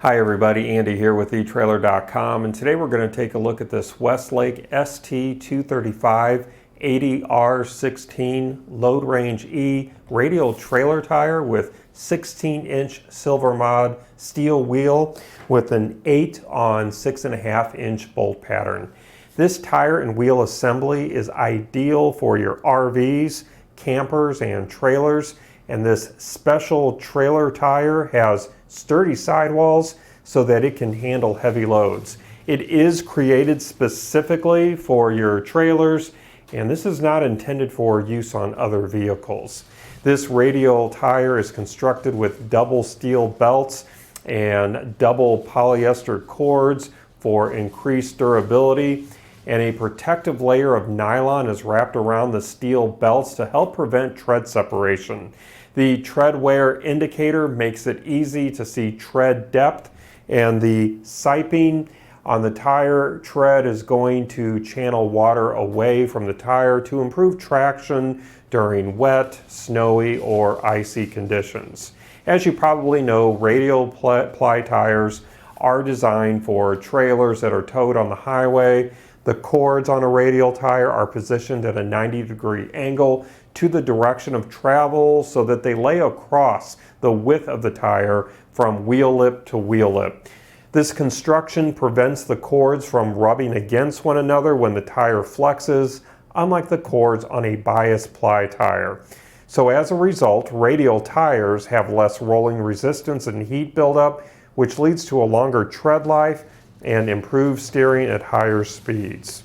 Hi everybody, Andy here with etrailer.com, and today we're going to take a look at this Westlake ST235 80R16 Load Range E radial trailer tire with 16-inch silver mod steel wheel with an 8 on 6.5 inch bolt pattern. This tire and wheel assembly is ideal for your RVs, campers, and trailers, and this special trailer tire has sturdy sidewalls so that it can handle heavy loads. It is created specifically for your trailers, and this is not intended for use on other vehicles. This radial tire is constructed with double steel belts and double polyester cords for increased durability, and a protective layer of nylon is wrapped around the steel belts to help prevent tread separation. The tread wear indicator makes it easy to see tread depth, and the siping on the tire tread is going to channel water away from the tire to improve traction during wet, snowy, or icy conditions. As you probably know, radial ply tires are designed for trailers that are towed on the highway. The cords on a radial tire are positioned at a 90-degree angle to the direction of travel so that they lay across the width of the tire from wheel lip to wheel lip. This construction prevents the cords from rubbing against one another when the tire flexes, unlike the cords on a bias ply tire. So as a result, radial tires have less rolling resistance and heat buildup, which leads to a longer tread life and improved steering at higher speeds.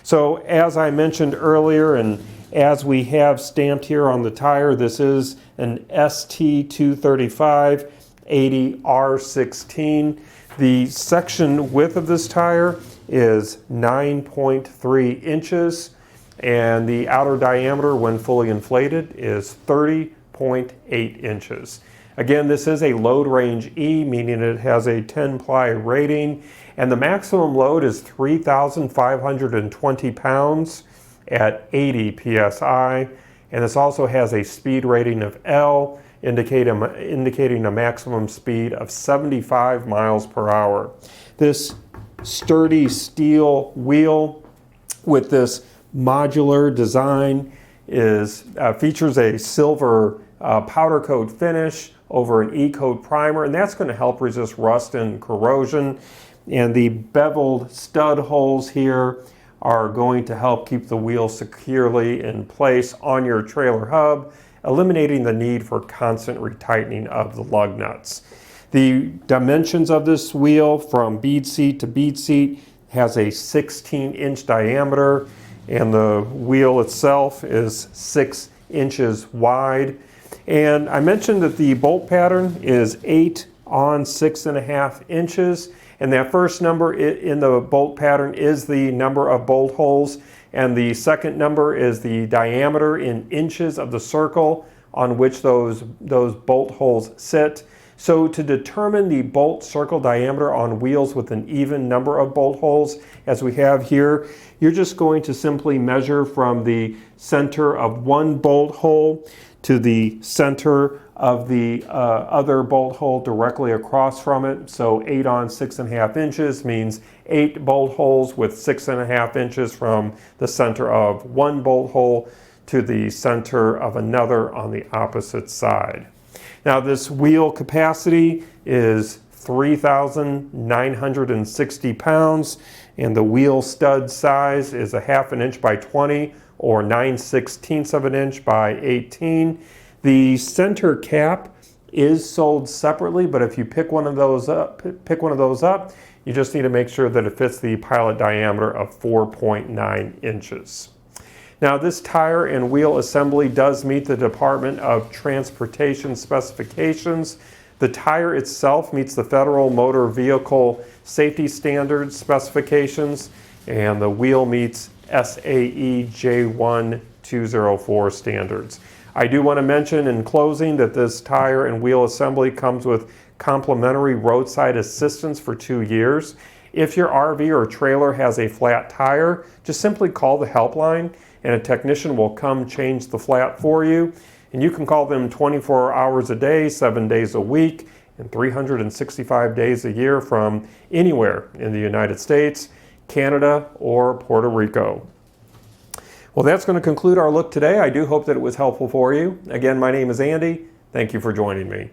So as I mentioned earlier, and as we have stamped here on the tire, this is an ST235 80R16. The section width of this tire is 9.3 inches, and the outer diameter when fully inflated is 30.8 inches. Again, this is a load range E, meaning it has a 10-ply rating, and the maximum load is 3,520 pounds at 80 psi, and this also has a speed rating of L, indicating a maximum speed of 75 miles per hour. This sturdy steel wheel with this modular design features a silver powder coat finish over an E-coat primer, and that's going to help resist rust and corrosion. And the beveled stud holes here are going to help keep the wheel securely in place on your trailer hub, eliminating the need for constant retightening of the lug nuts. The dimensions of this wheel from bead seat to bead seat has a 16-inch diameter, and the wheel itself is 6 inches wide. And I mentioned that the bolt pattern is 8 on 6.5 inches, and that first number in the bolt pattern is the number of bolt holes, and the second number is the diameter in inches of the circle on which those bolt holes sit. So to determine the bolt circle diameter on wheels with an even number of bolt holes, as we have here, you're just going to simply measure from the center of one bolt hole to the center of the other bolt hole directly across from it. So 8 on 6.5 inches means 8 bolt holes with 6.5 inches from the center of one bolt hole to the center of another on the opposite side. Now this wheel capacity is 3,960 pounds, and the wheel stud size is a 1/2 inch by 20 or 9/16 of an inch by 18. The center cap is sold separately, but if you pick one of those up, you just need to make sure that it fits the pilot diameter of 4.9 inches. Now this tire and wheel assembly does meet the Department of Transportation specifications. The tire itself meets the Federal Motor Vehicle Safety Standards specifications, and the wheel meets SAE J1204 standards. I do want to mention in closing that this tire and wheel assembly comes with complimentary roadside assistance for 2 years. If your RV or trailer has a flat tire, just simply call the helpline and a technician will come change the flat for you. And you can call them 24 hours a day, 7 days a week, and 365 days a year from anywhere in the United States, Canada, or Puerto Rico. Well, that's going to conclude our look today. I do hope that it was helpful for you. Again, my name is Andy. Thank you for joining me.